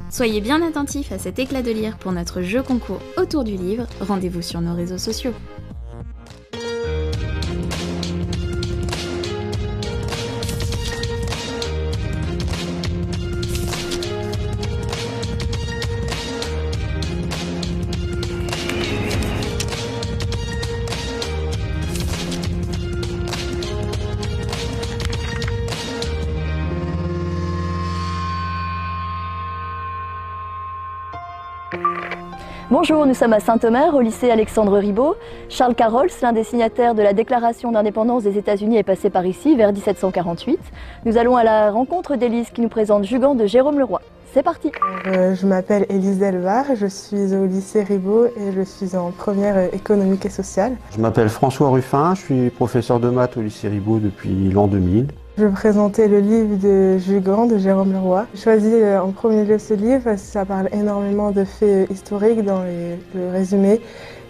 Soyez bien attentifs à cet éclat de lire pour notre jeu concours autour du livre. Rendez-vous sur nos réseaux sociaux. Bonjour, nous sommes à Saint-Omer, au lycée Alexandre Ribot. Charles Carroll, l'un des signataires de la Déclaration d'indépendance des États-Unis, est passé par ici vers 1748. Nous allons à la rencontre d'Élise qui nous présente Jugan de Jérôme Leroy. C'est parti. Je m'appelle Élise Delvar, je suis au lycée Ribot et je suis en première économique et sociale. Je m'appelle François Ruffin, je suis professeur de maths au lycée Ribot depuis l'an 2000. Je vais présenter le livre de Jugan de Jérôme Leroy. J'ai choisi en premier lieu ce livre parce que ça parle énormément de faits historiques dans le résumé.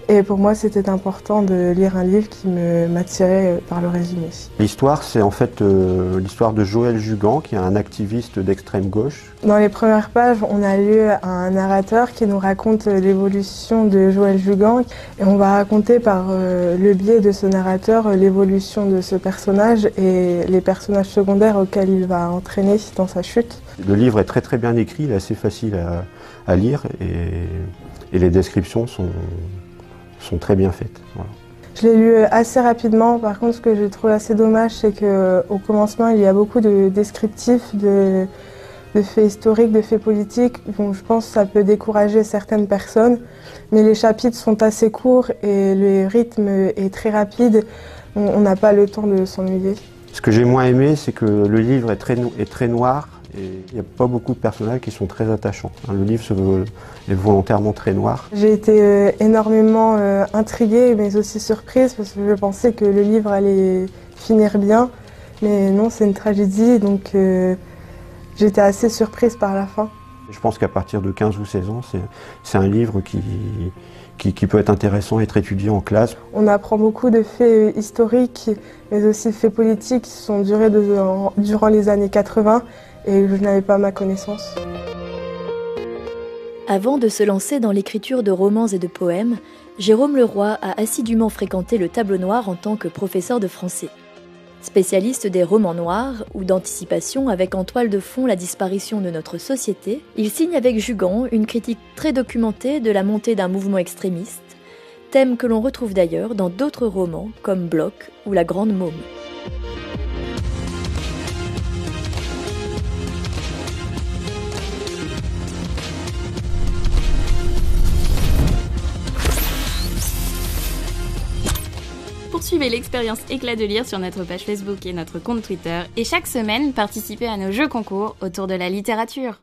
Et pour moi, c'était important de lire un livre qui m'attirait par le résumé. L'histoire, c'est en fait l'histoire de Joël Jugan, qui est un activiste d'extrême gauche. Dans les premières pages, on a lu un narrateur qui nous raconte l'évolution de Joël Jugan. Et on va raconter par le biais de ce narrateur l'évolution de ce personnage et les personnages secondaires auxquels il va entraîner dans sa chute. Le livre est très très bien écrit, il est assez facile à lire et les descriptions sont très bien faites. Voilà. Je l'ai lu assez rapidement. Par contre, ce que j'ai trouvé assez dommage, c'est qu'au commencement, il y a beaucoup de descriptifs, de faits historiques, de faits politiques. Bon, je pense que ça peut décourager certaines personnes, mais les chapitres sont assez courts et le rythme est très rapide. On n'a pas le temps de s'ennuyer. Ce que j'ai moins aimé, c'est que le livre est très noir. Et il n'y a pas beaucoup de personnages qui sont très attachants. Le livre est volontairement très noir. J'ai été énormément intriguée mais aussi surprise parce que je pensais que le livre allait finir bien. Mais non, c'est une tragédie, donc j'étais assez surprise par la fin. Je pense qu'à partir de 15 ou 16 ans, c'est un livre qui peut être intéressant à être étudié en classe. On apprend beaucoup de faits historiques mais aussi de faits politiques qui sont durant les années 80. Et je n'avais pas ma connaissance. Avant de se lancer dans l'écriture de romans et de poèmes, Jérôme Leroy a assidûment fréquenté le tableau noir en tant que professeur de français. Spécialiste des romans noirs ou d'anticipation avec en toile de fond la disparition de notre société, il signe avec Jugan une critique très documentée de la montée d'un mouvement extrémiste, thème que l'on retrouve d'ailleurs dans d'autres romans comme Bloch ou La Grande Môme. Poursuivez l'expérience éclat de lire sur notre page Facebook et notre compte Twitter. Et chaque semaine, participez à nos jeux concours autour de la littérature.